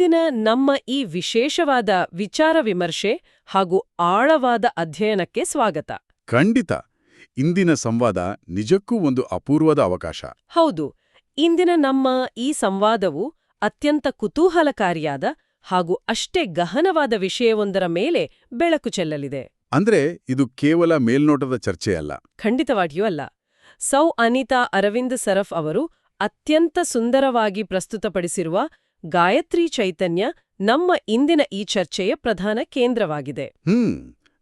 ಇಂದಿನ ನಮ್ಮ ಈ ವಿಶೇಷವಾದ ವಿಚಾರ ವಿಮರ್ಶೆ ಹಾಗೂ ಆಳವಾದ ಅಧ್ಯಯನಕ್ಕೆ ಸ್ವಾಗತ. ಖಂಡಿತ. ಇಂದಿನ ಸಂವಾದ ನಿಜಕ್ಕೂ ಒಂದು ಅಪೂರ್ವದ ಅವಕಾಶ. ಹೌದು, ಇಂದಿನ ನಮ್ಮ ಈ ಸಂವಾದವು ಅತ್ಯಂತ ಕುತೂಹಲಕಾರಿಯಾದ ಹಾಗೂ ಅಷ್ಟೇ ಗಹನವಾದ ವಿಷಯವೊಂದರ ಮೇಲೆ ಬೆಳಕು ಚೆಲ್ಲಲಿದೆ. ಅಂದ್ರೆ ಇದು ಕೇವಲ ಮೇಲ್ನೋಟದ ಚರ್ಚೆಯಲ್ಲ. ಖಂಡಿತವಾಗಿಯೂ ಅಲ್ಲ. ಸೌ ಅನಿತಾ ಅರವಿಂದ್ ಸರಫ್ ಅವರು ಅತ್ಯಂತ ಸುಂದರವಾಗಿ ಪ್ರಸ್ತುತಪಡಿಸಿರುವ ಗಾಯತ್ರಿ ಚೈತನ್ಯ ನಮ್ಮ ಇಂದಿನ ಈ ಚರ್ಚೆಯ ಪ್ರಧಾನ ಕೇಂದ್ರವಾಗಿದೆ.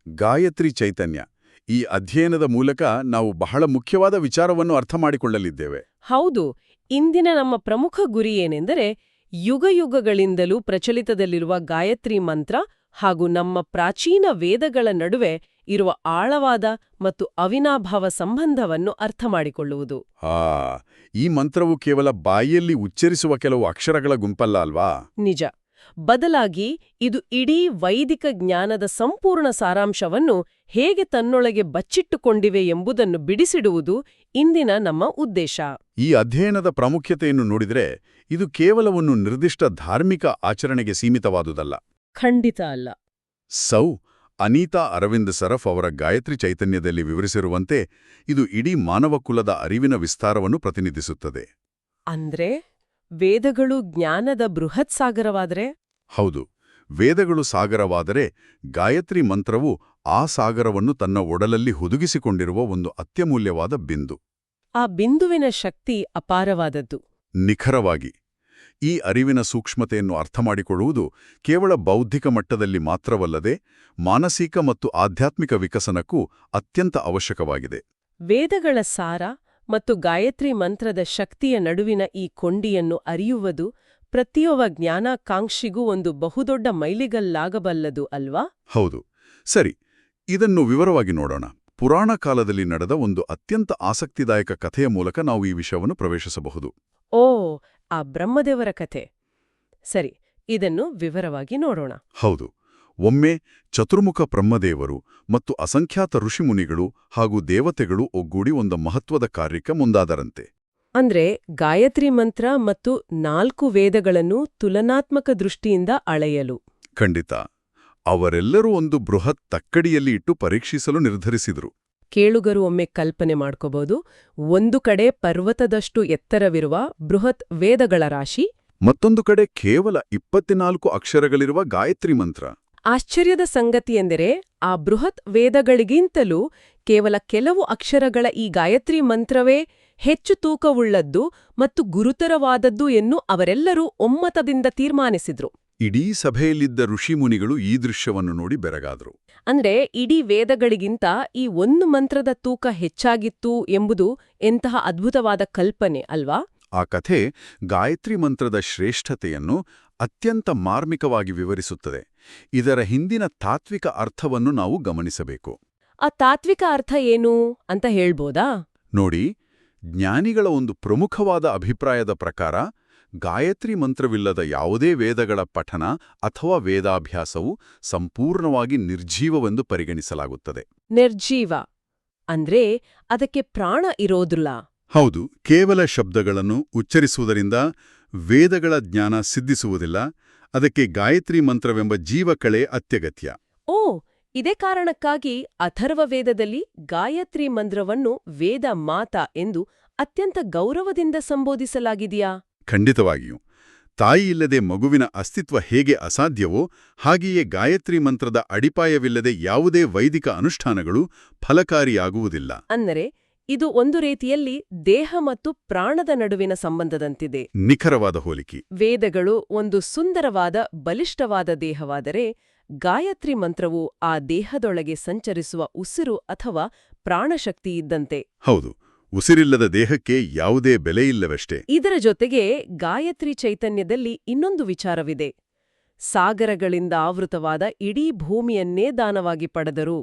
ಗಾಯತ್ರಿ ಚೈತನ್ಯ. ಈ ಅಧ್ಯಯನದ ಮೂಲಕ ನಾವು ಬಹಳ ಮುಖ್ಯವಾದ ವಿಚಾರವನ್ನು ಅರ್ಥ ಮಾಡಿಕೊಳ್ಳಲಿದ್ದೇವೆ. ಹೌದು, ಇಂದಿನ ನಮ್ಮ ಪ್ರಮುಖ ಗುರಿ ಏನೆಂದರೆ ಯುಗಯುಗಗಳಿಂದಲೂ ಪ್ರಚಲಿತದಲ್ಲಿರುವ ಗಾಯತ್ರಿ ಮಂತ್ರ ಹಾಗೂ ನಮ್ಮ ಪ್ರಾಚೀನ ವೇದಗಳ ನಡುವೆ ಇರುವ ಆಳವಾದ ಮತ್ತು ಅವಿನಾಭಾವ ಸಂಬಂಧವನ್ನು ಅರ್ಥಮಾಡಿಕೊಳ್ಳುವುದು. ಈ ಮಂತ್ರವು ಕೇವಲ ಬಾಯಿಯಲ್ಲಿ ಉಚ್ಚರಿಸುವ ಕೆಲವು ಅಕ್ಷರಗಳ ಗುಂಪಲ್ಲ ಅಲ್ವಾ? ನಿಜ. ಬದಲಾಗಿ ಇದು ಇಡೀ ವೈದಿಕ ಜ್ಞಾನದ ಸಂಪೂರ್ಣ ಸಾರಾಂಶವನ್ನು ಹೇಗೆ ತನ್ನೊಳಗೆ ಬಚ್ಚಿಟ್ಟುಕೊಂಡಿವೆ ಎಂಬುದನ್ನು ಬಿಡಿಸಿಡುವುದು ಇಂದಿನ ನಮ್ಮ ಉದ್ದೇಶ. ಈ ಅಧ್ಯಯನದ ಪ್ರಾಮುಖ್ಯತೆಯನ್ನು ನೋಡಿದರೆ ಇದು ಕೇವಲ ಒಂದು ನಿರ್ದಿಷ್ಟ ಧಾರ್ಮಿಕ ಆಚರಣೆಗೆ ಸೀಮಿತವಾದುದಲ್ಲ. ಖಂಡಿತ ಅಲ್ಲ. ಸೌ ಅನಿತಾ ಅರವಿಂದ್ ಸರಫ್ ಅವರ ಗಾಯತ್ರಿ ಚೈತನ್ಯದಲ್ಲಿ ವಿವರಿಸಿರುವಂತೆ ಇದು ಇಡೀ ಮಾನವ ಕುಲದ ಅರಿವಿನ ವಿಸ್ತಾರವನ್ನು ಪ್ರತಿನಿಧಿಸುತ್ತದೆ. ಅಂದ್ರೆ ವೇದಗಳು ಜ್ಞಾನದ ಬೃಹತ್ ಸಾಗರವಾದರೆ? ಹೌದು, ವೇದಗಳು ಸಾಗರವಾದರೆ ಗಾಯತ್ರಿ ಮಂತ್ರವು ಆ ಸಾಗರವನ್ನು ತನ್ನ ಒಡಲಲ್ಲಿ ಹುದುಗಿಸಿಕೊಂಡಿರುವ ಒಂದು ಅತ್ಯಮೂಲ್ಯವಾದ ಬಿಂದು. ಆ ಬಿಂದುವಿನ ಶಕ್ತಿ ಅಪಾರವಾದದ್ದು. ನಿಖರವಾಗಿ. ಈ ಅರಿವಿನ ಸೂಕ್ಷ್ಮತೆಯನ್ನು ಅರ್ಥಮಾಡಿಕೊಳ್ಳುವುದು ಕೇವಲ ಬೌದ್ಧಿಕ ಮಟ್ಟದಲ್ಲಿ ಮಾತ್ರವಲ್ಲದೆ ಮಾನಸಿಕ ಮತ್ತು ಆಧ್ಯಾತ್ಮಿಕ ವಿಕಸನಕ್ಕೂ ಅತ್ಯಂತ ಅವಶ್ಯಕವಾಗಿದೆ. ವೇದಗಳ ಸಾರ ಮತ್ತು ಗಾಯತ್ರಿ ಮಂತ್ರದ ಶಕ್ತಿಯ ನಡುವಿನ ಈ ಕೊಂಡಿಯನ್ನು ಅರಿಯುವುದು ಪ್ರತಿಯೊಬ್ಬ ಜ್ಞಾನಾಕಾಂಕ್ಷಿಗೂ ಒಂದು ಬಹುದೊಡ್ಡ ಮೈಲಿಗಲ್ಲಾಗಬಲ್ಲದು ಅಲ್ವಾ? ಹೌದು. ಸರಿ, ಇದನ್ನು ವಿವರವಾಗಿ ನೋಡೋಣ. ಪುರಾಣ ಕಾಲದಲ್ಲಿ ನಡೆದ ಒಂದು ಅತ್ಯಂತ ಆಸಕ್ತಿದಾಯಕ ಕಥೆಯ ಮೂಲಕ ನಾವು ಈ ವಿಷಯವನ್ನು ಪ್ರವೇಶಿಸಬಹುದು. ಆ ಬ್ರಹ್ಮದೇವರ ಕಥೆ. ಸರಿ, ಇದನ್ನು ವಿವರವಾಗಿ ನೋಡೋಣ. ಹೌದು. ಒಮ್ಮೆ ಚತುರ್ಮುಖ ಬ್ರಹ್ಮದೇವರು ಮತ್ತು ಅಸಂಖ್ಯಾತ ಋಷಿಮುನಿಗಳು ಹಾಗೂ ದೇವತೆಗಳು ಒಗ್ಗೂಡಿ ಒಂದು ಮಹತ್ವದ ಕಾರ್ಯಕ್ಕೆ ಮುಂದಾದರಂತೆ. ಅಂದ್ರೆ ಗಾಯತ್ರಿ ಮಂತ್ರ ಮತ್ತು 4 ವೇದಗಳನ್ನು ತುಲನಾತ್ಮಕ ದೃಷ್ಟಿಯಿಂದ ಅಳೆಯಲು. ಖಂಡಿತ. ಅವರೆಲ್ಲರೂ ಒಂದು ಬೃಹತ್ ತಕ್ಕಡಿಯಲ್ಲಿ ಇಟ್ಟು ಪರೀಕ್ಷಿಸಲು ನಿರ್ಧರಿಸಿದರು. ಕೇಳುಗರು ಒಮ್ಮೆ ಕಲ್ಪನೆ ಮಾಡ್ಕೋಬಹುದು. ಒಂದು ಕಡೆ ಪರ್ವತದಷ್ಟು ಎತ್ತರವಿರುವ ಬೃಹತ್ ವೇದಗಳ ರಾಶಿ, ಮತ್ತೊಂದು ಕಡೆ ಕೇವಲ 24 ಅಕ್ಷರಗಳಿರುವ ಗಾಯತ್ರಿ ಮಂತ್ರ. ಆಶ್ಚರ್ಯದ ಸಂಗತಿಯೆಂದರೆ ಆ ಬೃಹತ್ ವೇದಗಳಿಗಿಂತಲೂ ಕೇವಲ ಕೆಲವು ಅಕ್ಷರಗಳ ಈ ಗಾಯತ್ರಿ ಮಂತ್ರವೇ ಹೆಚ್ಚು ತೂಕವುಳ್ಳದ್ದು ಮತ್ತು ಗುರುತರವಾದದ್ದು ಎಂದು ಅವರೆಲ್ಲರೂ ಒಮ್ಮತದಿಂದ ತೀರ್ಮಾನಿಸಿದ್ರು. ಇಡೀ ಸಭೆಯಲ್ಲಿದ್ದ ಋಷಿಮುನಿಗಳು ಈ ದೃಶ್ಯವನ್ನು ನೋಡಿ ಬೆರಗಾದರು. ಅಂದ್ರೆ ಇಡೀ ವೇದಗಳಿಗಿಂತ ಈ ಒಂದು ಮಂತ್ರದ ತೂಕ ಹೆಚ್ಚಾಗಿತ್ತು ಎಂಬುದು ಎಂತಹ ಅದ್ಭುತವಾದ ಕಲ್ಪನೆ ಅಲ್ವಾ? ಆ ಕಥೆ ಗಾಯತ್ರಿ ಮಂತ್ರದ ಶ್ರೇಷ್ಠತೆಯನ್ನು ಅತ್ಯಂತ ಮಾರ್ಮಿಕವಾಗಿ ವಿವರಿಸುತ್ತದೆ. ಇದರ ಹಿಂದಿನ ತಾತ್ವಿಕ ಅರ್ಥವನ್ನು ನಾವು ಗಮನಿಸಬೇಕು. ಆ ತಾತ್ವಿಕ ಅರ್ಥ ಏನು ಅಂತ ಹೇಳ್ಬೋದಾ? ನೋಡಿ, ಜ್ಞಾನಿಗಳ ಒಂದು ಪ್ರಮುಖವಾದ ಅಭಿಪ್ರಾಯದ ಪ್ರಕಾರ ಗಾಯತ್ರಿ ಮಂತ್ರವಿಲ್ಲದ ಯಾವುದೇ ವೇದಗಳ ಪಠನ ಅಥವಾ ವೇದಾಭ್ಯಾಸವು ಸಂಪೂರ್ಣವಾಗಿ ನಿರ್ಜೀವವೆಂದು ಪರಿಗಣಿಸಲಾಗುತ್ತದೆ. ನಿರ್ಜೀವ ಅಂದ್ರೆ ಅದಕ್ಕೆ ಪ್ರಾಣ ಇರೋದಿಲ್ಲ. ಹೌದು, ಕೇವಲ ಶಬ್ದಗಳನ್ನು ಉಚ್ಚರಿಸುವುದರಿಂದ ವೇದಗಳ ಜ್ಞಾನ ಸಿದ್ಧಿಸುವುದಿಲ್ಲ. ಅದಕ್ಕೆ ಗಾಯತ್ರಿ ಮಂತ್ರವೆಂಬ ಜೀವಕಳೆ ಅತ್ಯಗತ್ಯ. ಇದೇ ಕಾರಣಕ್ಕಾಗಿ ಅಥರ್ವ ವೇದದಲ್ಲಿ ಗಾಯತ್ರಿ ಮಂತ್ರವನ್ನು ವೇದ ಮಾತಾ ಎಂದು ಅತ್ಯಂತ ಗೌರವದಿಂದ ಸಂಬೋಧಿಸಲಾಗಿದೆಯಾ? ಖಂಡಿತವಾಗಿಯೂ. ತಾಯಿಯಿಲ್ಲದೆ ಮಗುವಿನ ಅಸ್ತಿತ್ವ ಹೇಗೆ ಅಸಾಧ್ಯವೋ ಹಾಗೆಯೇ ಗಾಯತ್ರಿ ಮಂತ್ರದ ಅಡಿಪಾಯವಿಲ್ಲದೆ ಯಾವುದೇ ವೈದಿಕ ಅನುಷ್ಠಾನಗಳು ಫಲಕಾರಿಯಾಗುವುದಿಲ್ಲ. ಅಂದರೆ ಇದು ಒಂದು ರೀತಿಯಲ್ಲಿ ದೇಹ ಮತ್ತು ಪ್ರಾಣದ ನಡುವಿನ ಸಂಬಂಧದಂತಿದೆ. ನಿಖರವಾದ ಹೋಲಿಕೆ. ವೇದಗಳು ಒಂದು ಸುಂದರವಾದ ಬಲಿಷ್ಠವಾದ ದೇಹವಾದರೆ ಗಾಯತ್ರಿ ಮಂತ್ರವು ಆ ದೇಹದೊಳಗೆ ಸಂಚರಿಸುವ ಉಸಿರು ಅಥವಾ ಪ್ರಾಣಶಕ್ತಿ ಇದ್ದಂತೆ. ಹೌದು, ಉಸಿರಿಲ್ಲದ ದೇಹಕ್ಕೆ ಯಾವುದೇ ಬೆಲೆಯಿಲ್ಲವಷ್ಟೇ. ಇದರ ಜೊತೆಗೆ ಗಾಯತ್ರಿ ಚೈತನ್ಯದಲ್ಲಿ ಇನ್ನೊಂದು ವಿಚಾರವಿದೆ. ಸಾಗರಗಳಿಂದ ಆವೃತವಾದ ಇಡೀ ಭೂಮಿಯನ್ನೇ ದಾನವಾಗಿ ಪಡೆದರು.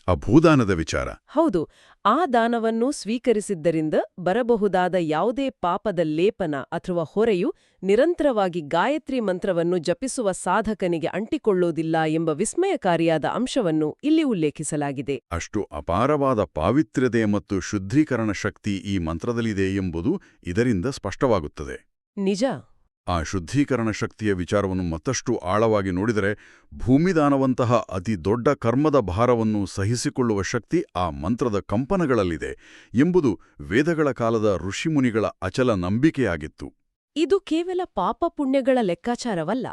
ಆ ಭೂದಾನದ ವಿಚಾರ. ಹೌದು, ಆ ದಾನವನ್ನು ಸ್ವೀಕರಿಸಿದ್ದರಿಂದ ಬರಬಹುದಾದ ಯಾವುದೇ ಪಾಪದ ಲೇಪನ ಅಥವಾ ಹೊರೆಯು ನಿರಂತರವಾಗಿ ಗಾಯತ್ರಿ ಮಂತ್ರವನ್ನು ಜಪಿಸುವ ಸಾಧಕನಿಗೆ ಅಂಟಿಕೊಳ್ಳೋದಿಲ್ಲ ಎಂಬ ವಿಸ್ಮಯಕಾರಿಯಾದ ಅಂಶವನ್ನು ಇಲ್ಲಿ ಉಲ್ಲೇಖಿಸಲಾಗಿದೆ. ಅಷ್ಟು ಅಪಾರವಾದ ಪಾವಿತ್ರ್ಯತೆ ಮತ್ತು ಶುದ್ಧೀಕರಣ ಶಕ್ತಿ ಈ ಮಂತ್ರದಲ್ಲಿದೆ ಎಂಬುದು ಇದರಿಂದ ಸ್ಪಷ್ಟವಾಗುತ್ತದೆ. ನಿಜ. ಆ ಶುದ್ಧೀಕರಣ ಶಕ್ತಿಯ ವಿಚಾರವನ್ನು ಮತ್ತಷ್ಟು ಆಳವಾಗಿ ನೋಡಿದರೆ ಭೂಮಿದಾನವಂತಹ ಅತಿ ದೊಡ್ಡ ಕರ್ಮದ ಭಾರವನ್ನು ಸಹಿಸಿಕೊಳ್ಳುವ ಶಕ್ತಿ ಆ ಮಂತ್ರದ ಕಂಪನಗಳಲ್ಲಿದೆ ಎಂಬುದು ವೇದಗಳ ಕಾಲದ ಋಷಿಮುನಿಗಳ ಅಚಲ ನಂಬಿಕೆಯಾಗಿತ್ತು. ಇದು ಕೇವಲ ಪಾಪ ಪುಣ್ಯಗಳ ಲೆಕ್ಕಾಚಾರವಲ್ಲ.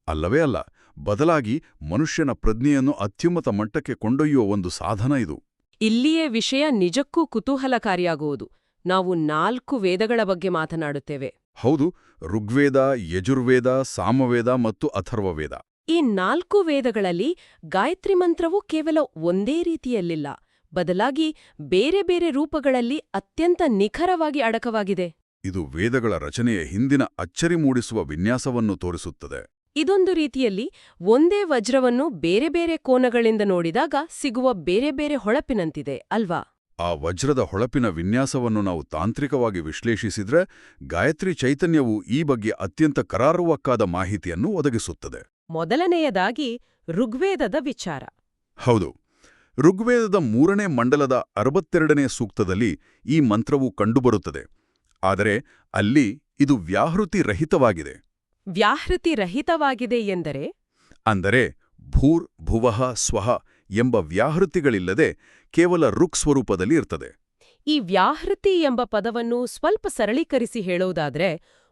ಅಲ್ಲವೇ ಅಲ್ಲ, ಬದಲಾಗಿ ಮನುಷ್ಯನ ಪ್ರಜ್ಞೆಯನ್ನು ಅತ್ಯುನ್ನತ ಮಟ್ಟಕ್ಕೆ ಕೊಂಡೊಯ್ಯುವ ಒಂದು ಸಾಧನ ಇದು. ಇಲ್ಲಿಯೇ ವಿಷಯ ನಿಜಕ್ಕೂ ಕುತೂಹಲಕಾರಿಯಾಗುವುದು. ನಾವು 4 ವೇದಗಳ ಬಗ್ಗೆ ಮಾತನಾಡುತ್ತೇವೆ. ಹೌದು, ಋಗ್ವೇದ, ಯಜುರ್ವೇದ, ಸಾಮವೇದ ಮತ್ತು ಅಥರ್ವವೇದ. ಈ 4 ವೇದಗಳಲ್ಲಿ ಗಾಯತ್ರಿ ಮಂತ್ರವು ಕೇವಲ ಒಂದೇ ರೀತಿಯಲ್ಲಿಲ್ಲ, ಬದಲಾಗಿ ಬೇರೆ ಬೇರೆ ರೂಪಗಳಲ್ಲಿ ಅತ್ಯಂತ ನಿಖರವಾಗಿ ಅಡಕವಾಗಿದೆ. ಇದು ವೇದಗಳ ರಚನೆಯ ಹಿಂದಿನ ಅಚ್ಚರಿ ಮೂಡಿಸುವ ವಿನ್ಯಾಸವನ್ನು ತೋರಿಸುತ್ತದೆ. ಇದೊಂದು ರೀತಿಯಲ್ಲಿ ಒಂದೇ ವಜ್ರವನ್ನು ಬೇರೆ ಬೇರೆ ಕೋನಗಳಿಂದ ನೋಡಿದಾಗ ಸಿಗುವ ಬೇರೆ ಬೇರೆ ಹೊಳಪಿನಂತಿದೆ ಅಲ್ವಾ? ಆ ವಜ್ರದ ಹೊಳಪಿನ ವಿನ್ಯಾಸವನ್ನು ನಾವು ತಾಂತ್ರಿಕವಾಗಿ ವಿಶ್ಲೇಷಿಸಿದ್ರೆ ಗಾಯತ್ರಿ ಚೈತನ್ಯವು ಈ ಬಗ್ಗೆ ಅತ್ಯಂತ ಕರಾರುವಕ್ಕಾದ ಮಾಹಿತಿಯನ್ನು ಒದಗಿಸುತ್ತದೆ. ಮೊದಲನೆಯದಾಗಿ ಋಗ್ವೇದದ ವಿಚಾರ. ಹೌದು, ಋಗ್ವೇದದ 3ನೇ ಮಂಡಲದ 62ನೇ ಸೂಕ್ತದಲ್ಲಿ ಈ ಮಂತ್ರವು ಕಂಡುಬರುತ್ತದೆ. ಆದರೆ ಅಲ್ಲಿ ಇದು ವ್ಯಾಹೃತಿ ರಹಿತವಾಗಿದೆ. ವ್ಯಾಹೃತಿ ರಹಿತವಾಗಿದೆ ಎಂದರೆ? ಅಂದರೆ ಭೂರ್ ಭುವಃ ಸ್ವಃ ಎಂಬ ವ್ಯಾಹೃತಿಗಳಿಲ್ಲದೆ ಕೇವಲ ಋಕ್ ಸ್ವರೂಪದಲ್ಲಿ ಇರ್ತದೆ. ಈ ವ್ಯಾಹೃತಿ ಎಂಬ ಪದವನ್ನು ಸ್ವಲ್ಪ ಸರಳೀಕರಿಸಿ ಹೇಳೋದಾದ್ರೆ,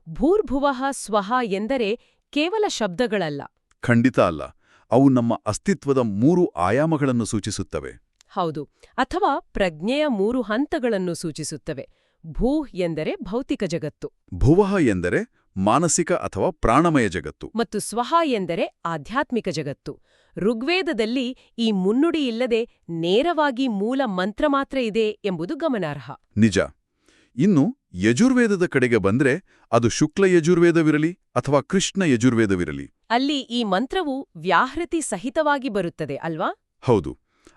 ಭೂರ್ಭುವಃ ಸ್ವಃ ಎಂದರೆ ಕೇವಲ ಶಬ್ದಗಳಲ್ಲ. ಖಂಡಿತ ಅಲ್ಲ, ಅವು ನಮ್ಮ ಅಸ್ತಿತ್ವದ 3 ಆಯಾಮಗಳನ್ನು ಸೂಚಿಸುತ್ತವೆ. ಹೌದು, ಅಥವಾ ಪ್ರಜ್ಞೆಯ 3 ಹಂತಗಳನ್ನು ಸೂಚಿಸುತ್ತವೆ. ಭೂ ಎಂದರೆ ಭೌತಿಕ ಜಗತ್ತು, ಭುವಃ ಎಂದರೆ ಮಾನಸಿಕ ಅಥವಾ ಪ್ರಾಣಮಯ ಜಗತ್ತು, ಮತ್ತು ಸ್ವಃ ಎಂದರೆ ಆಧ್ಯಾತ್ಮಿಕ ಜಗತ್ತು. ಋಗ್ವೇದದಲ್ಲಿ ಈ ಮುನ್ನುಡಿ ಇಲ್ಲದೆ ನೇರವಾಗಿ ಮೂಲ ಮಂತ್ರ ಮಾತ್ರ ಇದೆ ಎಂಬುದು ಗಮನಾರ್ಹ. ನಿಜ. ಇನ್ನು ಯಜುರ್ವೇದದ ಕಡೆಗೆ ಬಂದ್ರೆ ಅದು ಶುಕ್ಲ ಯಜುರ್ವೇದವಿರಲಿ ಅಥವಾ ಕೃಷ್ಣ ಯಜುರ್ವೇದವಿರಲಿ, ಅಲ್ಲಿ ಈ ಮಂತ್ರವು ವ್ಯಾಹೃತಿ ಸಹಿತವಾಗಿ ಬರುತ್ತದೆ ಅಲ್ವಾ? ಹೌದು,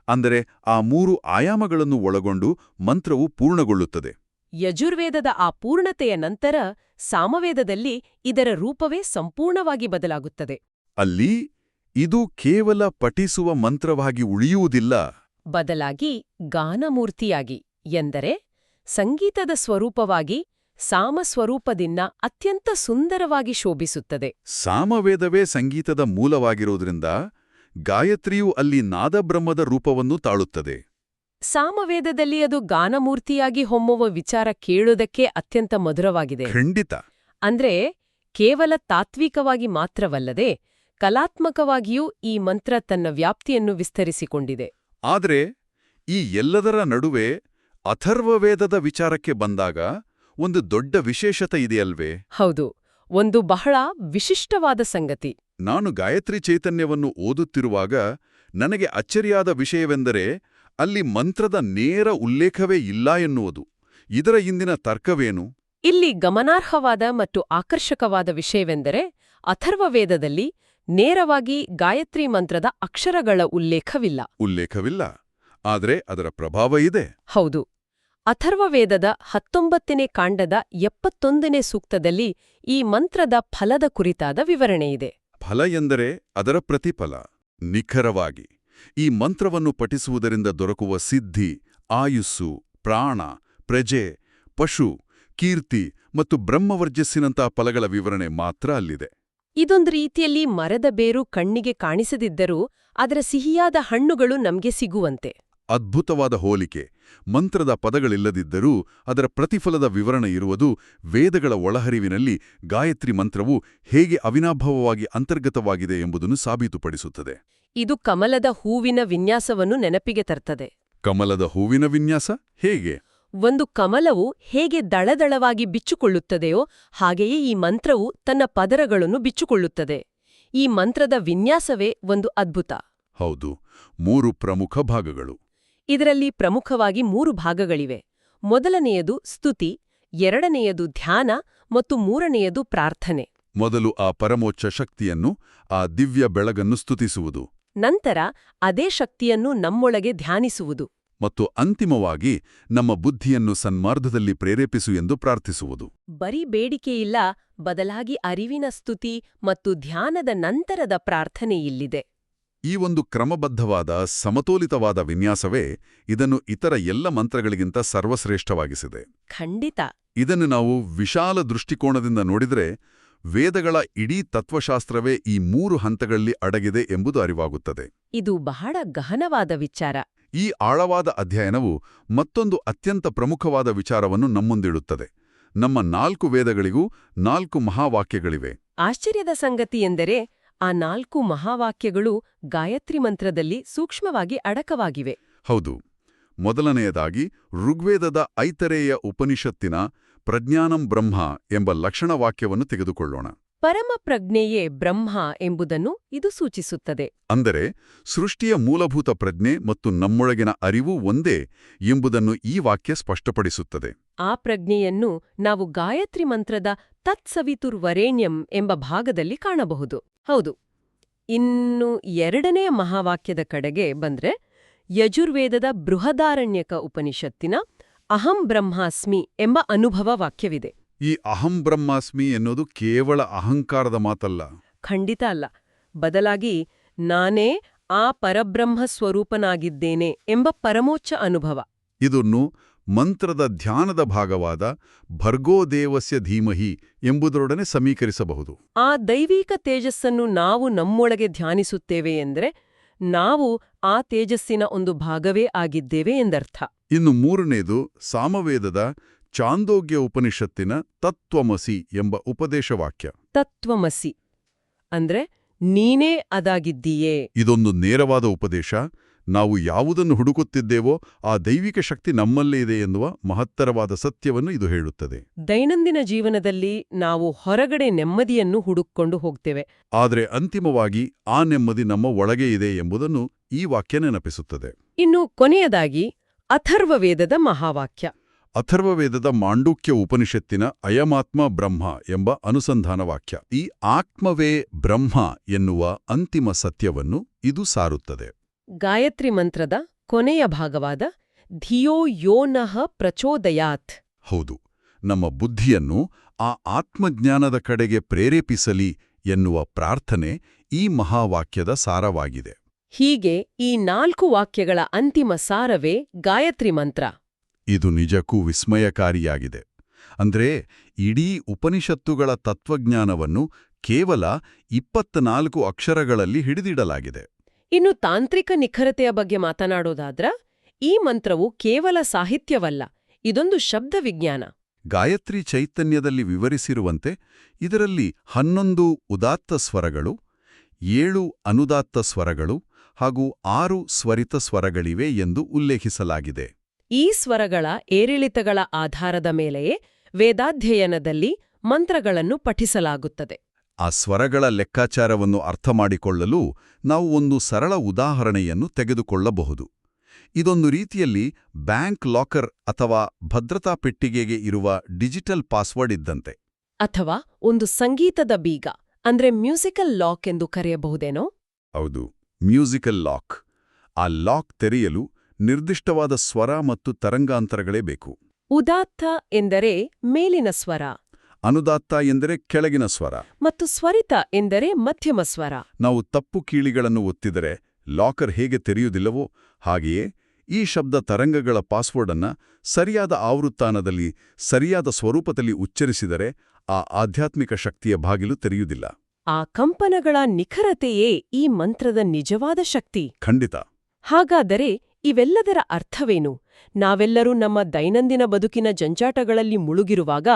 ಅಂದರೆ ಆ 3 ಆಯಾಮಗಳನ್ನು ಒಳಗೊಂಡು ಮಂತ್ರವು ಪೂರ್ಣಗೊಳ್ಳುತ್ತದೆ. ಯಜುರ್ವೇದದ ಆ ಪೂರ್ಣತೆಯ ನಂತರ ಸಾಮವೇದದಲ್ಲಿ ಇದರ ರೂಪವೇ ಸಂಪೂರ್ಣವಾಗಿ ಬದಲಾಗುತ್ತದೆ. ಅಲ್ಲಿ ಇದು ಕೇವಲ ಪಠಿಸುವ ಮಂತ್ರವಾಗಿ ಉಳಿಯುವುದಿಲ್ಲ, ಬದಲಾಗಿ ಗಾನಮೂರ್ತಿಯಾಗಿ, ಎಂದರೆ ಸಂಗೀತದ ಸ್ವರೂಪವಾಗಿ ಸಾಮಸ್ವರೂಪದಿಂದ ಅತ್ಯಂತ ಸುಂದರವಾಗಿ ಶೋಭಿಸುತ್ತದೆ. ಸಾಮವೇದವೇ ಸಂಗೀತದ ಮೂಲವಾಗಿರುವುದರಿಂದ ಗಾಯತ್ರಿಯು ಅಲ್ಲಿ ನಾದಬ್ರಹ್ಮದ ರೂಪವನ್ನು ತಾಳುತ್ತದೆ. ಸಾಮವೇದದಲ್ಲಿ ಅದು ಗಾನಮೂರ್ತಿಯಾಗಿ ಹೊಮ್ಮುವ ವಿಚಾರ ಕೇಳುವುದಕ್ಕೆ ಅತ್ಯಂತ ಮಧುರವಾಗಿದೆ. ಖಂಡಿತ. ಅಂದ್ರೆ ಕೇವಲ ತಾತ್ವಿಕವಾಗಿ ಮಾತ್ರವಲ್ಲದೆ ಕಲಾತ್ಮಕವಾಗಿಯೂ ಈ ಮಂತ್ರ ತನ್ನ ವ್ಯಾಪ್ತಿಯನ್ನು ವಿಸ್ತರಿಸಿಕೊಂಡಿದೆ. ಆದರೆ ಈ ಎಲ್ಲದರ ನಡುವೆ ಅಥರ್ವವೇದದ ವಿಚಾರಕ್ಕೆ ಬಂದಾಗ ಒಂದು ದೊಡ್ಡ ವಿಶೇಷತೆ ಇದೆಯಲ್ವೇ? ಹೌದು, ಒಂದು ಬಹಳ ವಿಶಿಷ್ಟವಾದ ಸಂಗತಿ. ನಾನು ಗಾಯತ್ರಿ ಚೈತನ್ಯವನ್ನು ಓದುತ್ತಿರುವಾಗ ನನಗೆ ಅಚ್ಚರಿಯಾದ ವಿಷಯವೆಂದರೆ ಅಲ್ಲಿ ಮಂತ್ರದ ನೇರ ಉಲ್ಲೇಖವೇ ಇಲ್ಲ ಎನ್ನುವುದು. ಇದರ ಹಿಂದಿನ ತರ್ಕವೇನು? ಇಲ್ಲಿ ಗಮನಾರ್ಹವಾದ ಮತ್ತು ಆಕರ್ಷಕವಾದ ವಿಷಯವೆಂದರೆ ಅಥರ್ವವೇದದಲ್ಲಿ ನೇರವಾಗಿ ಗಾಯತ್ರಿ ಮಂತ್ರದ ಅಕ್ಷರಗಳ ಉಲ್ಲೇಖವಿಲ್ಲ, ಆದರೆ ಅದರ ಪ್ರಭಾವ ಇದೆ. ಹೌದು, ಅಥರ್ವವೇದದ 19ನೇ ಕಾಂಡದ 71ನೇ ಸೂಕ್ತದಲ್ಲಿ ಈ ಮಂತ್ರದ ಫಲದ ಕುರಿತಾದ ವಿವರಣೆಯಿದೆ. ಫಲ ಎಂದರೆ ಅದರ ಪ್ರತಿಫಲ. ನಿಖರವಾಗಿ ಈ ಮಂತ್ರವನ್ನು ಪಠಿಸುವುದರಿಂದ ದೊರಕುವ ಸಿದ್ಧಿ, ಆಯುಸ್ಸು, ಪ್ರಾಣ, ಪ್ರಜೆ, ಪಶು, ಕೀರ್ತಿ ಮತ್ತು ಬ್ರಹ್ಮವರ್ಜಸ್ಸಿನಂಥ ಫಲಗಳ ವಿವರಣೆ ಮಾತ್ರ ಅಲ್ಲಿದೆ. ಇದೊಂದು ರೀತಿಯಲ್ಲಿ ಮರದ ಬೇರು ಕಣ್ಣಿಗೆ ಕಾಣಿಸದಿದ್ದರೂ ಅದರ ಸಿಹಿಯಾದ ಹಣ್ಣುಗಳು ನಮ್ಗೆ ಸಿಗುವಂತೆ. ಅದ್ಭುತವಾದ ಹೋಲಿಕೆ. ಮಂತ್ರದ ಪದಗಳಿಲ್ಲದಿದ್ದರೂ ಅದರ ಪ್ರತಿಫಲದ ವಿವರಣೆ ಇರುವುದು ವೇದಗಳ ಒಳಹರಿವಿನಲ್ಲಿ ಗಾಯತ್ರಿ ಮಂತ್ರವು ಹೇಗೆ ಅವಿನಾಭಾವವಾಗಿ ಅಂತರ್ಗತವಾಗಿದೆ ಎಂಬುದನ್ನು ಸಾಬೀತುಪಡಿಸುತ್ತದೆ. ಇದು ಕಮಲದ ಹೂವಿನ ವಿನ್ಯಾಸವನ್ನು ನೆನಪಿಗೆ ತರ್ತದೆ. ಕಮಲದ ಹೂವಿನ ವಿನ್ಯಾಸ ಹೇಗೆ? ಒಂದು ಕಮಲವು ಹೇಗೆ ದಳದಳವಾಗಿ ಬಿಚ್ಚುಕೊಳ್ಳುತ್ತದೆಯೋ ಹಾಗೆಯೇ ಈ ಮಂತ್ರವು ತನ್ನ ಪದರಗಳನ್ನು ಬಿಚ್ಚುಕೊಳ್ಳುತ್ತದೆ. ಈ ಮಂತ್ರದ ವಿನ್ಯಾಸವೇ ಒಂದು ಅದ್ಭುತ. ಹೌದು, 3 ಪ್ರಮುಖ ಭಾಗಗಳು. ಇದರಲ್ಲಿ ಪ್ರಮುಖವಾಗಿ 3 ಭಾಗಗಳಿವೆ. ಮೊದಲನೆಯದು ಸ್ತುತಿ, ಎರಡನೆಯದು ಧ್ಯಾನ ಮತ್ತು ಮೂರನೆಯದು ಪ್ರಾರ್ಥನೆ. ಮೊದಲು ಆ ಪರಮೋಚ್ಚ ಶಕ್ತಿಯನ್ನು, ಆ ದಿವ್ಯ ಬೆಳಗನ್ನು ಸ್ತುತಿಸುವುದು. ನಂತರ ಅದೇ ಶಕ್ತಿಯನ್ನು ನಮ್ಮೊಳಗೆ ಧ್ಯಾನಿಸುವುದು. ಮತ್ತು ಅಂತಿಮವಾಗಿ ನಮ್ಮ ಬುದ್ಧಿಯನ್ನು ಸನ್ಮಾರ್ಗದಲ್ಲಿ ಪ್ರೇರೇಪಿಸು ಎಂದು ಪ್ರಾರ್ಥಿಸುವುದು. ಬರೀ ಬೇಡಿಕೆಯಿಲ್ಲ, ಬದಲಾಗಿ ಅರಿವಿನ ಸ್ತುತಿ ಮತ್ತು ಧ್ಯಾನದ ನಂತರದ ಪ್ರಾರ್ಥನೆ ಇಲ್ಲಿದೆ. ಈ ಒಂದು ಕ್ರಮಬದ್ಧವಾದ ಸಮತೋಲಿತವಾದ ವಿನ್ಯಾಸವೇ ಇದನ್ನು ಇತರ ಎಲ್ಲ ಮಂತ್ರಗಳಿಗಿಂತ ಸರ್ವಶ್ರೇಷ್ಠವಾಗಿಸಿದೆ. ಖಂಡಿತ. ಇದನ್ನು ನಾವು ವಿಶಾಲ ದೃಷ್ಟಿಕೋನದಿಂದ ನೋಡಿದರೆ ವೇದಗಳ ಇಡೀ ತತ್ವಶಾಸ್ತ್ರವೇ ಈ 3 ಹಂತಗಳಲ್ಲಿ ಅಡಗಿದೆ ಎಂಬುದು ಅರಿವಾಗುತ್ತದೆ. ಇದು ಬಹಳ ಗಹನವಾದ ವಿಚಾರ. ಈ ಆಳವಾದ ಅಧ್ಯಯನವು ಮತ್ತೊಂದು ಅತ್ಯಂತ ಪ್ರಮುಖವಾದ ವಿಚಾರವನ್ನು ನಮ್ಮುಂದಿಡುತ್ತದೆ. ನಮ್ಮ 4 ವೇದಗಳಿಗೂ 4 ಮಹಾವಾಕ್ಯಗಳಿವೆ. ಆಶ್ಚರ್ಯದ ಸಂಗತಿ ಎಂದರೆ ಆ 4 ಮಹಾವಾಕ್ಯಗಳು ಗಾಯತ್ರಿ ಮಂತ್ರದಲ್ಲಿ ಸೂಕ್ಷ್ಮವಾಗಿ ಅಡಕವಾಗಿವೆ. ಹೌದು. ಮೊದಲನೆಯದಾಗಿ ಋಗ್ವೇದದ ಐತರೇಯ ಉಪನಿಷತ್ತಿನ ಪ್ರಜ್ಞಾನಂ ಬ್ರಹ್ಮ ಎಂಬ ಲಕ್ಷಣವಾಕ್ಯವನ್ನು ತೆಗೆದುಕೊಳ್ಳೋಣ. ಪರಮ ಪ್ರಜ್ಞೆಯೇ ಬ್ರಹ್ಮ ಎಂಬುದನ್ನು ಇದು ಸೂಚಿಸುತ್ತದೆ. ಅಂದರೆ ಸೃಷ್ಟಿಯ ಮೂಲಭೂತ ಪ್ರಜ್ಞೆ ಮತ್ತು ನಮ್ಮೊಳಗಿನ ಅರಿವು ಒಂದೇ ಎಂಬುದನ್ನು ಈ ವಾಕ್ಯ ಸ್ಪಷ್ಟಪಡಿಸುತ್ತದೆ. ಆ ಪ್ರಜ್ಞೆಯನ್ನು ನಾವು ಗಾಯತ್ರಿ ಮಂತ್ರದ ತತ್ಸವಿತುರ್ವರೇಣ್ಯಂ ಎಂಬ ಭಾಗದಲ್ಲಿ ಕಾಣಬಹುದು. ಹೌದು. ಇನ್ನು ಎರಡನೆಯ ಮಹಾವಾಕ್ಯದ ಕಡೆಗೆ ಬಂದ್ರೆ ಯಜುರ್ವೇದದ ಬೃಹದಾರಣ್ಯಕ ಉಪನಿಷತ್ತಿನ ಅಹಂ ಬ್ರಹ್ಮಾಸ್ಮಿ ಎಂಬ ಅನುಭವ ವಾಕ್ಯವಿದೆ. ಈ ಅಹಂ ಬ್ರಹ್ಮಾಸ್ಮಿ ಎನ್ನುವುದು ಕೇವಲ ಅಹಂಕಾರದ ಮಾತಲ್ಲ. ಖಂಡಿತ ಅಲ್ಲ. ಬದಲಾಗಿ ನಾನೇ ಆ ಪರಬ್ರಹ್ಮ ಸ್ವರೂಪನಾಗಿದ್ದೇನೆ ಎಂಬ ಪರಮೋಚ್ಚ ಅನುಭವ. ಇದನ್ನು ಮಂತ್ರದ ಧ್ಯಾನದ ಭಾಗವಾದ ಭರ್ಗೋದೇವಸ್ಯ ಧೀಮಹಿ ಎಂಬುದರೊಡನೆ ಸಮೀಕರಿಸಬಹುದು. ಆ ದೈವಿಕ ತೇಜಸ್ಸನ್ನು ನಾವು ನಮ್ಮೊಳಗೆ ಧ್ಯಾನಿಸುತ್ತೇವೆ ಎಂದರೆ ನಾವು ಆ ತೇಜಸ್ಸಿನ ಒಂದು ಭಾಗವೇ ಆಗಿದ್ದೇವೆ ಎಂದರ್ಥ. ಇನ್ನು ಮೂರನೇದು ಸಾಮವೇದದ ಚಾಂದೋಗ್ಯ ಉಪನಿಷತ್ತಿನ ತತ್ವಮಸಿ ಎಂಬ ಉಪದೇಶವಾಕ್ಯ. ತತ್ವಮಸಿ ಅಂದ್ರೆ ನೀನೇ ಅದಾಗಿದ್ದೀಯೇ. ಇದೊಂದು ನೇರವಾದ ಉಪದೇಶ. ನಾವು ಯಾವುದನ್ನು ಹುಡುಕುತ್ತಿದ್ದೇವೋ ಆ ದೈವಿಕ ಶಕ್ತಿ ನಮ್ಮಲ್ಲೇ ಇದೆ ಎನ್ನುವ ಮಹತ್ತರವಾದ ಸತ್ಯವನ್ನು ಇದು ಹೇಳುತ್ತದೆ. ದೈನಂದಿನ ಜೀವನದಲ್ಲಿ ನಾವು ಹೊರಗಡೆ ನೆಮ್ಮದಿಯನ್ನು ಹುಡುಕೊಂಡು ಹೋಗ್ತೇವೆ. ಆದರೆ ಅಂತಿಮವಾಗಿ ಆ ನೆಮ್ಮದಿ ನಮ್ಮ ಒಳಗೆ ಇದೆ ಎಂಬುದನ್ನು ಈ ವಾಕ್ಯ ನೆನಪಿಸುತ್ತದೆ. ಇನ್ನು ಕೊನೆಯದಾಗಿ ಅಥರ್ವವೇದದ ಮಹಾವಾಕ್ಯ. ಅಥರ್ವವೇದದ ಮಾಂಡೂಕ್ಯ ಉಪನಿಷತ್ತಿನ ಅಯಮಾತ್ಮ ಬ್ರಹ್ಮ ಎಂಬ ಅನುಸಂಧಾನ ವಾಕ್ಯ. ಈ ಆತ್ಮವೇ ಬ್ರಹ್ಮ ಎನ್ನುವ ಅಂತಿಮ ಸತ್ಯವನ್ನು ಇದು ಸಾರುತ್ತದೆ. ಗಾಯತ್ರಿ ಮಂತ್ರದ ಕೊನೆಯ ಭಾಗವಾದ ಧಿಯೋ ಯೋ ನಃ ಪ್ರಚೋದಯಾತ್. ಹೌದು, ನಮ್ಮ ಬುದ್ಧಿಯನ್ನು ಆ ಆತ್ಮಜ್ಞಾನದ ಕಡೆಗೆ ಪ್ರೇರೇಪಿಸಲಿ ಎನ್ನುವ ಪ್ರಾರ್ಥನೆ ಈ ಮಹಾವಾಕ್ಯದ ಸಾರವಾಗಿದೆ. ಹೀಗೆ ಈ 4 ವಾಕ್ಯಗಳ ಅಂತಿಮ ಸಾರವೇ ಗಾಯತ್ರಿ ಮಂತ್ರ. ಇದು ನಿಜಕ್ಕೂ ವಿಸ್ಮಯಕಾರಿಯಾಗಿದೆ. ಅಂದ್ರೆ ಇಡೀ ಉಪನಿಷತ್ತುಗಳ ತತ್ವಜ್ಞಾನವನ್ನು ಕೇವಲ 24 ಅಕ್ಷರಗಳಲ್ಲಿ ಹಿಡಿದಿಡಲಾಗಿದೆ. ಇನ್ನು ತಾಂತ್ರಿಕ ನಿಖರತೆಯ ಬಗ್ಗೆ ಮಾತನಾಡೋದಾದ್ರ ಈ ಮಂತ್ರವು ಕೇವಲ ಸಾಹಿತ್ಯವಲ್ಲ, ಇದೊಂದು ಶಬ್ದ ವಿಜ್ಞಾನ. ಗಾಯತ್ರಿ ಚೈತನ್ಯದಲ್ಲಿ ವಿವರಿಸಿರುವಂತೆ ಇದರಲ್ಲಿ 11 ಉದಾತ್ತ ಸ್ವರಗಳು, 7 ಅನುದಾತ್ತ ಸ್ವರಗಳು ಹಾಗೂ 6 ಸ್ವರಿತ ಸ್ವರಗಳಿವೆ ಎಂದು ಉಲ್ಲೇಖಿಸಲಾಗಿದೆ. ಈ ಸ್ವರಗಳ ಏರಿಳಿತಗಳ ಆಧಾರದ ಮೇಲೆಯೇ ವೇದಾಧ್ಯಯನದಲ್ಲಿ ಮಂತ್ರಗಳನ್ನು ಪಠಿಸಲಾಗುತ್ತದೆ. ಆ ಸ್ವರಗಳ ಲೆಕ್ಕಾಚಾರವನ್ನು ಅರ್ಥಮಾಡಿಕೊಳ್ಳಲು ನಾವು ಒಂದು ಸರಳ ಉದಾಹರಣೆಯನ್ನು ತೆಗೆದುಕೊಳ್ಳಬಹುದು. ಇದೊಂದು ರೀತಿಯಲ್ಲಿ ಬ್ಯಾಂಕ್ ಲಾಕರ್ ಅಥವಾ ಭದ್ರತಾ ಪೆಟ್ಟಿಗೆಗೆ ಇರುವ ಡಿಜಿಟಲ್ ಪಾಸ್ವರ್ಡ್ ಇದ್ದಂತೆ. ಅಥವಾ ಒಂದು ಸಂಗೀತದ ಬೀಗ ಅಂದ್ರೆ ಮ್ಯೂಸಿಕಲ್ ಲಾಕ್ ಎಂದು ಕರೆಯಬಹುದೇನೋ? ಹೌದು, ಮ್ಯೂಸಿಕಲ್ ಲಾಕ್. ಆ ಲಾಕ್ ತೆರೆಯಲು ನಿರ್ದಿಷ್ಟವಾದ ಸ್ವರ ಮತ್ತು ತರಂಗಾಂತರಗಳೇ ಬೇಕು. ಉದಾತ್ತ ಎಂದರೆ ಮೇಲಿನ ಸ್ವರ, ಅನುದಾತ್ತ ಎಂದರೆ ಕೆಳಗಿನ ಸ್ವರ, ಮತ್ತು ಸ್ವರಿತ ಎಂದರೆ ಮಧ್ಯಮ ಸ್ವರ. ನಾವು ತಪ್ಪು ಕೀಳಿಗಳನ್ನು ಒತ್ತಿದರೆ ಲಾಕರ್ ಹೇಗೆ ತೆರೆಯುವುದಿಲ್ಲವೋ ಹಾಗೆಯೇ ಈ ಶಬ್ದ ತರಂಗಗಳ ಪಾಸ್ವರ್ಡ್ ಅನ್ನ ಸರಿಯಾದ ಆವೃತ್ತಾನದಲ್ಲಿ ಸರಿಯಾದ ಸ್ವರೂಪದಲ್ಲಿ ಉಚ್ಚರಿಸಿದರೆ ಆ ಆಧ್ಯಾತ್ಮಿಕ ಶಕ್ತಿಯ ಬಾಗಿಲು ತೆರೆಯುವುದಿಲ್ಲ. ಆ ಕಂಪನಗಳ ನಿಖರತೆಯೇ ಈ ಮಂತ್ರದ ನಿಜವಾದ ಶಕ್ತಿ. ಖಂಡಿತ. ಹಾಗಾದರೆ ಇವೆಲ್ಲದರ ಅರ್ಥವೇನು? ನಾವೆಲ್ಲರೂ ನಮ್ಮ ದೈನಂದಿನ ಬದುಕಿನ ಜಂಜಾಟಗಳಲ್ಲಿ ಮುಳುಗಿರುವಾಗ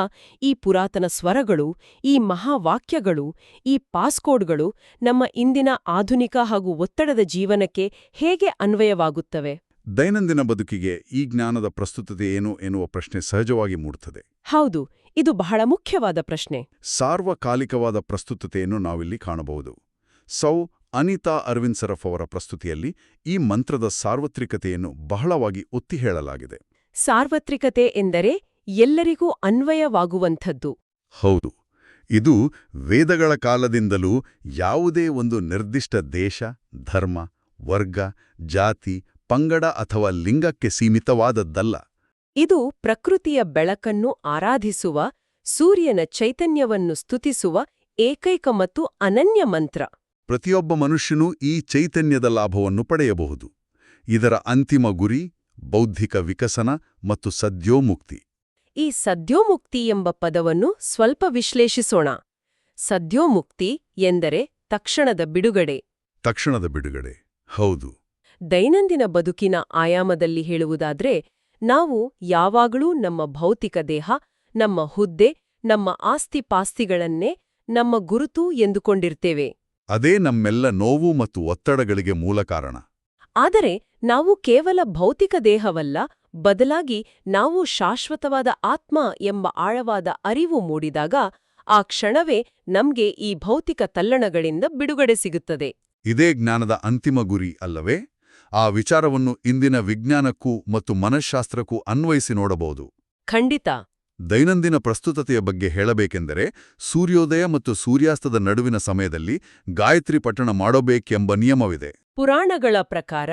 ಈ ಪುರಾತನ ಸ್ವರಗಳು, ಈ ಮಹಾವಾಕ್ಯಗಳು, ಈ ಪಾಸ್ಕೋಡ್ಗಳು ನಮ್ಮ ಇಂದಿನ ಆಧುನಿಕ ಹಾಗೂ ಒತ್ತಡದ ಜೀವನಕ್ಕೆ ಹೇಗೆ ಅನ್ವಯವಾಗುತ್ತವೆ? ದೈನಂದಿನ ಬದುಕಿಗೆ ಈ ಜ್ಞಾನದ ಪ್ರಸ್ತುತತೆ ಏನು ಎನ್ನುವ ಪ್ರಶ್ನೆ ಸಹಜವಾಗಿ ಮೂಡುತ್ತದೆ. ಹೌದು, ಇದು ಬಹಳ ಮುಖ್ಯವಾದ ಪ್ರಶ್ನೆ. ಸಾರ್ವಕಾಲಿಕವಾದ ಪ್ರಸ್ತುತತೆಯನ್ನು ನಾವಿಲ್ಲಿ ಕಾಣಬಹುದು. ಸೌ ಅನಿತಾ ಅರವಿಂದ್ ಸರಫ್ ಅವರ ಪ್ರಸ್ತುತಿಯಲ್ಲಿ ಈ ಮಂತ್ರದ ಸಾರ್ವತ್ರಿಕತೆಯನ್ನು ಬಹಳವಾಗಿ ಒತ್ತಿ ಹೇಳಲಾಗಿದೆ. ಸಾರ್ವತ್ರಿಕತೆ ಎಂದರೆ ಎಲ್ಲರಿಗೂ ಅನ್ವಯವಾಗುವಂಥದ್ದು. ಹೌದು, ಇದು ವೇದಗಳ ಕಾಲದಿಂದಲೂ ಯಾವುದೇ ಒಂದು ನಿರ್ದಿಷ್ಟ ದೇಶ, ಧರ್ಮ, ವರ್ಗ, ಜಾತಿ, ಪಂಗಡ ಅಥವಾ ಲಿಂಗಕ್ಕೆ ಸೀಮಿತವಾದದ್ದಲ್ಲ. ಇದು ಪ್ರಕೃತಿಯ ಬೆಳಕನ್ನು ಆರಾಧಿಸುವ, ಸೂರ್ಯನ ಚೈತನ್ಯವನ್ನು ಸ್ತುತಿಸುವ ಏಕೈಕ ಮತ್ತು ಅನನ್ಯ ಮಂತ್ರ. ಪ್ರತಿಯೊಬ್ಬ ಮನುಷ್ಯನೂ ಈ ಚೈತನ್ಯದ ಲಾಭವನ್ನು ಪಡೆಯಬಹುದು. ಇದರ ಅಂತಿಮ ಗುರಿ ಬೌದ್ಧಿಕ ವಿಕಸನ ಮತ್ತು ಸದ್ಯೋಮುಕ್ತಿ. ಈ ಸದ್ಯೋಮುಕ್ತಿ ಎಂಬ ಪದವನ್ನು ಸ್ವಲ್ಪ ವಿಶ್ಲೇಷಿಸೋಣ. ಸದ್ಯೋಮುಕ್ತಿ ಎಂದರೆ ತಕ್ಷಣದ ಬಿಡುಗಡೆ. ತಕ್ಷಣದ ಬಿಡುಗಡೆ. ಹೌದು. ದೈನಂದಿನ ಬದುಕಿನ ಆಯಾಮದಲ್ಲಿ ಹೇಳುವುದಾದ್ರೆ, ನಾವು ಯಾವಾಗಲೂ ನಮ್ಮ ಭೌತಿಕ ದೇಹ, ನಮ್ಮ ಹುದ್ದೆ, ನಮ್ಮ ಆಸ್ತಿಪಾಸ್ತಿಗಳನ್ನೇ ನಮ್ಮ ಗುರುತು ಎಂದುಕೊಂಡಿರ್ತೇವೆ. ಅದೇ ನಮ್ಮೆಲ್ಲ ನೋವು ಮತ್ತು ಒತ್ತಡಗಳಿಗೆ ಮೂಲ ಕಾರಣ. ಆದರೆ ನಾವು ಕೇವಲ ಭೌತಿಕ ದೇಹವಲ್ಲ, ಬದಲಾಗಿ ನಾವು ಶಾಶ್ವತವಾದ ಆತ್ಮ ಎಂಬ ಆಳವಾದ ಅರಿವು ಮೂಡಿದಾಗ ಆ ಕ್ಷಣವೇ ನಮ್ಗೆ ಈ ಭೌತಿಕ ತಲ್ಲಣಗಳಿಂದ ಬಿಡುಗಡೆ ಸಿಗುತ್ತದೆ. ಇದೇ ಜ್ಞಾನದ ಅಂತಿಮ ಗುರಿ ಅಲ್ಲವೇ? ಆ ವಿಚಾರವನ್ನು ಇಂದಿನ ವಿಜ್ಞಾನಕ್ಕೂ ಮತ್ತು ಮನಃಶಾಸ್ತ್ರಕ್ಕೂ ಅನ್ವಯಿಸಿ ನೋಡಬಹುದು. ಖಂಡಿತ. ದೈನಂದಿನ ಪ್ರಸ್ತುತತೆಯ ಬಗ್ಗೆ ಹೇಳಬೇಕೆಂದರೆ, ಸೂರ್ಯೋದಯ ಮತ್ತು ಸೂರ್ಯಾಸ್ತದ ನಡುವಿನ ಸಮಯದಲ್ಲಿ ಗಾಯತ್ರಿ ಪಠಣ ಮಾಡಬೇಕೆಂಬ ನಿಯಮವಿದೆ. ಪುರಾಣಗಳ ಪ್ರಕಾರ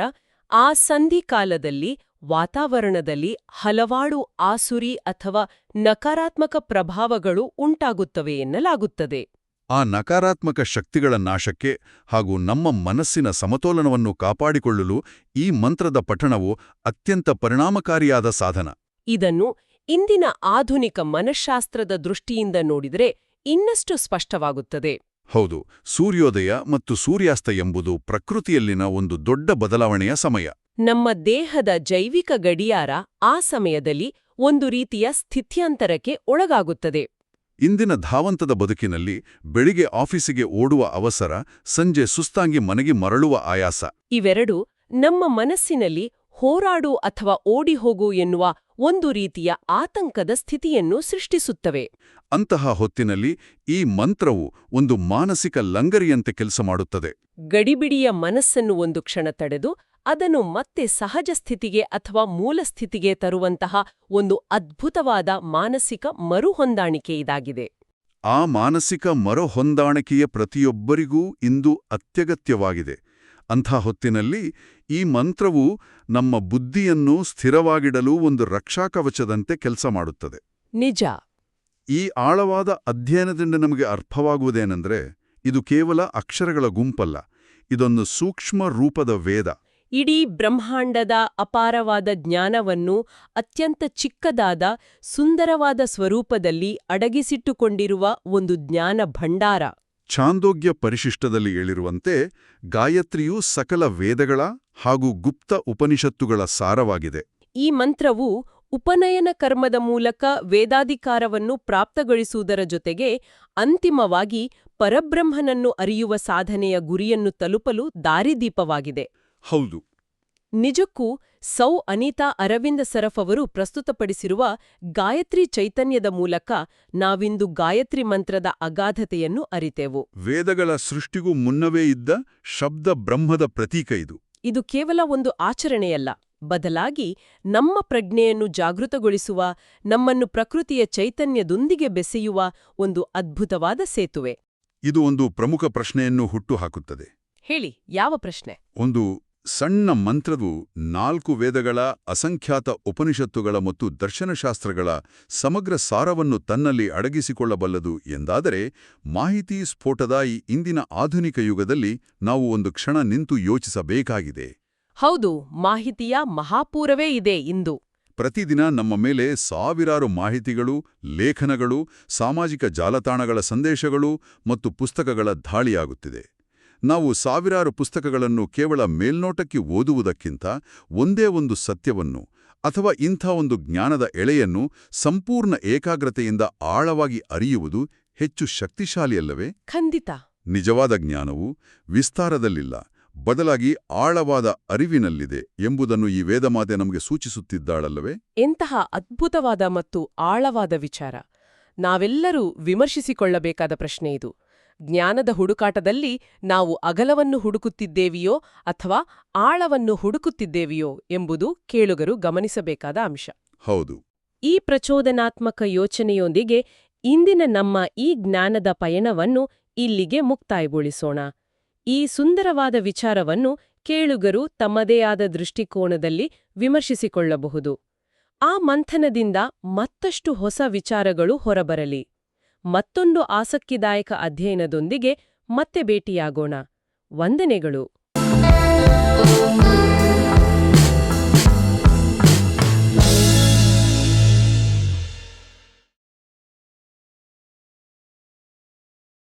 ಆ ಸಂಧಿಕಾಲದಲ್ಲಿ ವಾತಾವರಣದಲ್ಲಿ ಹಲವಾರು ಆಸುರಿ ಅಥವಾ ನಕಾರಾತ್ಮಕ ಪ್ರಭಾವಗಳು ಉಂಟಾಗುತ್ತವೆ ಎನ್ನಲಾಗುತ್ತದೆ. ಆ ನಕಾರಾತ್ಮಕ ಶಕ್ತಿಗಳ ನಾಶಕ್ಕೆ ಹಾಗೂ ನಮ್ಮ ಮನಸ್ಸಿನ ಸಮತೋಲನವನ್ನು ಕಾಪಾಡಿಕೊಳ್ಳಲು ಈ ಮಂತ್ರದ ಪಠಣವು ಅತ್ಯಂತ ಪರಿಣಾಮಕಾರಿಯಾದ ಸಾಧನ. ಇದನ್ನು ಇಂದಿನ ಆಧುನಿಕ ಮನಃಶಾಸ್ತ್ರದ ದೃಷ್ಟಿಯಿಂದ ನೋಡಿದರೆ ಇನ್ನಷ್ಟು ಸ್ಪಷ್ಟವಾಗುತ್ತದೆ. ಹೌದು, ಸೂರ್ಯೋದಯ ಮತ್ತು ಸೂರ್ಯಾಸ್ತ ಎಂಬುದು ಪ್ರಕೃತಿಯಲ್ಲಿನ ಒಂದು ದೊಡ್ಡ ಬದಲಾವಣೆಯ ಸಮಯ. ನಮ್ಮ ದೇಹದ ಜೈವಿಕ ಗಡಿಯಾರ ಆ ಸಮಯದಲ್ಲಿ ಒಂದು ರೀತಿಯ ಸ್ಥಿತ್ಯಂತರಕ್ಕೆ ಒಳಗಾಗುತ್ತದೆ. ಇಂದಿನ ಧಾವಂತದ ಬದುಕಿನಲ್ಲಿ ಬೆಳಿಗ್ಗೆ ಆಫೀಸಿಗೆ ಓಡುವ ಅವಸರ, ಸಂಜೆ ಸುಸ್ತಾಗಿ ಮನೆಗೆ ಮರಳುವ ಆಯಾಸ, ಇವೆರಡೂ ನಮ್ಮ ಮನಸ್ಸಿನಲ್ಲಿ ಹೋರಾಡು ಅಥವಾ ಓಡಿಹೋಗು ಎನ್ನುವ ಒಂದು ರೀತಿಯ ಆತಂಕದ ಸ್ಥಿತಿಯನ್ನು ಸೃಷ್ಟಿಸುತ್ತವೆ. ಅಂತಹ ಹೊತ್ತಿನಲ್ಲಿ ಈ ಮಂತ್ರವು ಒಂದು ಮಾನಸಿಕ ಲಂಗರಿಯಂತೆ ಕೆಲಸ ಮಾಡುತ್ತದೆ. ಗಡಿಬಿಡಿಯ ಮನಸ್ಸನ್ನು ಒಂದು ಕ್ಷಣ ತಡೆದು ಅದನ್ನು ಮತ್ತೆ ಸಹಜ ಸ್ಥಿತಿಗೆ ಅಥವಾ ಮೂಲ ಸ್ಥಿತಿಗೆ ತರುವಂತಹ ಒಂದು ಅದ್ಭುತವಾದ ಮಾನಸಿಕ ಮರುಹೊಂದಾಣಿಕೆ ಇದಾಗಿದೆ. ಆ ಮಾನಸಿಕ ಮರುಹೊಂದಾಣಿಕೆಯ ಪ್ರತಿಯೊಬ್ಬರಿಗೂ ಇಂದು ಅತ್ಯಗತ್ಯವಾಗಿದೆ. ಅಂಥ ಹೊತ್ತಿನಲ್ಲಿ ಈ ಮಂತ್ರವು ನಮ್ಮ ಬುದ್ಧಿಯನ್ನು ಸ್ಥಿರವಾಗಿಡಲು ಒಂದು ರಕ್ಷಾಕವಚದಂತೆ ಕೆಲಸ ಮಾಡುತ್ತದೆ. ನಿಜ. ಈ ಆಳವಾದ ಅಧ್ಯಯನದಿಂದ ನಮಗೆ ಅರ್ಥವಾಗುವುದೇನೆಂದರೆ, ಇದು ಕೇವಲ ಅಕ್ಷರಗಳ ಗುಂಪಲ್ಲ, ಇದೊಂದು ಸೂಕ್ಷ್ಮ ರೂಪದ ವೇದ. ಇಡೀ ಬ್ರಹ್ಮಾಂಡದ ಅಪಾರವಾದ ಜ್ಞಾನವನ್ನು ಅತ್ಯಂತ ಚಿಕ್ಕದಾದ ಸುಂದರವಾದ ಸ್ವರೂಪದಲ್ಲಿ ಅಡಗಿಸಿಟ್ಟುಕೊಂಡಿರುವ ಒಂದು ಜ್ಞಾನ ಭಂಡಾರ. ಛಾಂದೋಗ್ಯ ಪರಿಶಿಷ್ಟದಲ್ಲಿ ಹೇಳಿರುವಂತೆ, ಗಾಯತ್ರಿಯು ಸಕಲ ವೇದಗಳ ಹಾಗೂ ಗುಪ್ತ ಉಪನಿಷತ್ತುಗಳ ಸಾರವಾಗಿದೆ. ಈ ಮಂತ್ರವು ಉಪನಯನ ಕರ್ಮದ ಮೂಲಕ ವೇದಾಧಿಕಾರವನ್ನು ಪ್ರಾಪ್ತಗೊಳಿಸುವುದರ ಜೊತೆಗೆ ಅಂತಿಮವಾಗಿ ಪರಬ್ರಹ್ಮನನ್ನು ಅರಿಯುವ ಸಾಧನೆಯ ಗುರಿಯನ್ನು ತಲುಪಲು ದಾರಿದೀಪವಾಗಿದೆ. ಹೌದು. ನಿಜಕ್ಕೂ ಸೌ ಅನಿತಾ ಅರವಿಂದ ಸರಫ್ ಅವರು ಪ್ರಸ್ತುತಪಡಿಸಿರುವ ಗಾಯತ್ರಿ ಚೈತನ್ಯದ ಮೂಲಕ ನಾವಿಂದು ಗಾಯತ್ರಿ ಮಂತ್ರದ ಅಗಾಧತೆಯನ್ನು ಅರಿತೆವು. ವೇದಗಳ ಸೃಷ್ಟಿಗೂ ಮುನ್ನವೇ ಇದ್ದ ಶಬ್ದ ಬ್ರಹ್ಮದ ಪ್ರತೀಕ ಇದು. ಇದು ಕೇವಲ ಒಂದು ಆಚರಣೆಯಲ್ಲ, ಬದಲಾಗಿ ನಮ್ಮ ಪ್ರಜ್ಞೆಯನ್ನು ಜಾಗೃತಗೊಳಿಸುವ, ನಮ್ಮನ್ನು ಪ್ರಕೃತಿಯ ಚೈತನ್ಯದೊಂದಿಗೆ ಬೆಸೆಯುವ ಒಂದು ಅದ್ಭುತವಾದ ಸೇತುವೆ. ಇದು ಒಂದು ಪ್ರಮುಖ ಪ್ರಶ್ನೆಯನ್ನು ಹುಟ್ಟುಹಾಕುತ್ತದೆ. ಹೇಳಿ, ಯಾವ ಪ್ರಶ್ನೆ? ಒಂದು ಸಣ್ಣ ಮಂತ್ರವು 4 ವೇದಗಳ, ಅಸಂಖ್ಯಾತ ಉಪನಿಷತ್ತುಗಳ ಮತ್ತು ದರ್ಶನಶಾಸ್ತ್ರಗಳ ಸಮಗ್ರ ಸಾರವನ್ನು ತನ್ನಲ್ಲಿ ಅಡಗಿಸಿಕೊಳ್ಳಬಲ್ಲದು ಎಂದಾದರೆ, ಮಾಹಿತಿ ಸ್ಫೋಟದ ಈ ಇಂದಿನ ಆಧುನಿಕ ಯುಗದಲ್ಲಿ ನಾವು ಒಂದು ಕ್ಷಣ ನಿಂತು ಯೋಚಿಸಬೇಕಾಗಿದೆ. ಹೌದು, ಮಾಹಿತಿಯ ಮಹಾಪೂರವೇ ಇದೆ ಇಂದು. ಪ್ರತಿದಿನ ನಮ್ಮ ಮೇಲೆ ಸಾವಿರಾರು ಮಾಹಿತಿಗಳು, ಲೇಖನಗಳು, ಸಾಮಾಜಿಕ ಜಾಲತಾಣಗಳ ಸಂದೇಶಗಳು ಮತ್ತು ಪುಸ್ತಕಗಳ ಧಾಳಿಯಾಗುತ್ತಿದೆ. ನಾವು ಸಾವಿರಾರು ಪುಸ್ತಕಗಳನ್ನು ಕೇವಲ ಮೇಲ್ನೋಟಕ್ಕೆ ಓದುವುದಕ್ಕಿಂತ ಒಂದೇ ಒಂದು ಸತ್ಯವನ್ನು ಅಥವಾ ಇಂಥ ಒಂದು ಜ್ಞಾನದ ಎಳೆಯನ್ನು ಸಂಪೂರ್ಣ ಏಕಾಗ್ರತೆಯಿಂದ ಆಳವಾಗಿ ಅರಿಯುವುದು ಹೆಚ್ಚು ಶಕ್ತಿಶಾಲಿಯಲ್ಲವೇ? ಖಂಡಿತ. ನಿಜವಾದ ಜ್ಞಾನವು ವಿಸ್ತಾರದಲ್ಲಿಲ್ಲ, ಬದಲಾಗಿ ಆಳವಾದ ಅರಿವಿನಲ್ಲಿದೆ ಎಂಬುದನ್ನು ಈ ವೇದಮಾತೆ ನಮಗೆ ಸೂಚಿಸುತ್ತಿದ್ದಾಳಲ್ಲವೇ? ಎಂತಹ ಅದ್ಭುತವಾದ ಮತ್ತು ಆಳವಾದ ವಿಚಾರ! ನಾವೆಲ್ಲರೂ ವಿಮರ್ಶಿಸಿಕೊಳ್ಳಬೇಕಾದ ಪ್ರಶ್ನೆ ಇದು. ಜ್ಞಾನದ ಹುಡುಕಾಟದಲ್ಲಿ ನಾವು ಅಗಲವನ್ನು ಹುಡುಕುತ್ತಿದ್ದೇವೆಯೋ ಅಥವಾ ಆಳವನ್ನು ಹುಡುಕುತ್ತಿದ್ದೇವೆಯೋ ಎಂಬುದು ಕೇಳುಗರು ಗಮನಿಸಬೇಕಾದ ಅಂಶ. ಹೌದು. ಈ ಪ್ರಚೋದನಾತ್ಮಕ ಯೋಚನೆಯೊಂದಿಗೆ ಇಂದಿನ ನಮ್ಮ ಈ ಜ್ಞಾನದ ಪಯಣವನ್ನು ಇಲ್ಲಿಗೆ ಮುಕ್ತಾಯಗೊಳಿಸೋಣ. ಈ ಸುಂದರವಾದ ವಿಚಾರವನ್ನು ಕೇಳುಗರು ತಮ್ಮದೇ ಆದ ದೃಷ್ಟಿಕೋನದಲ್ಲಿ ವಿಮರ್ಶಿಸಿಕೊಳ್ಳಬಹುದು. ಆ ಮಂಥನದಿಂದ ಮತ್ತಷ್ಟು ಹೊಸ ವಿಚಾರಗಳು ಹೊರಬರಲಿ. ಮತ್ತೊಂದು ಆಸಕ್ತಿದಾಯಕ ಅಧ್ಯಯನದೊಂದಿಗೆ ಮತ್ತೆ ಭೇಟಿಯಾಗೋಣ. ವಂದನೆಗಳು.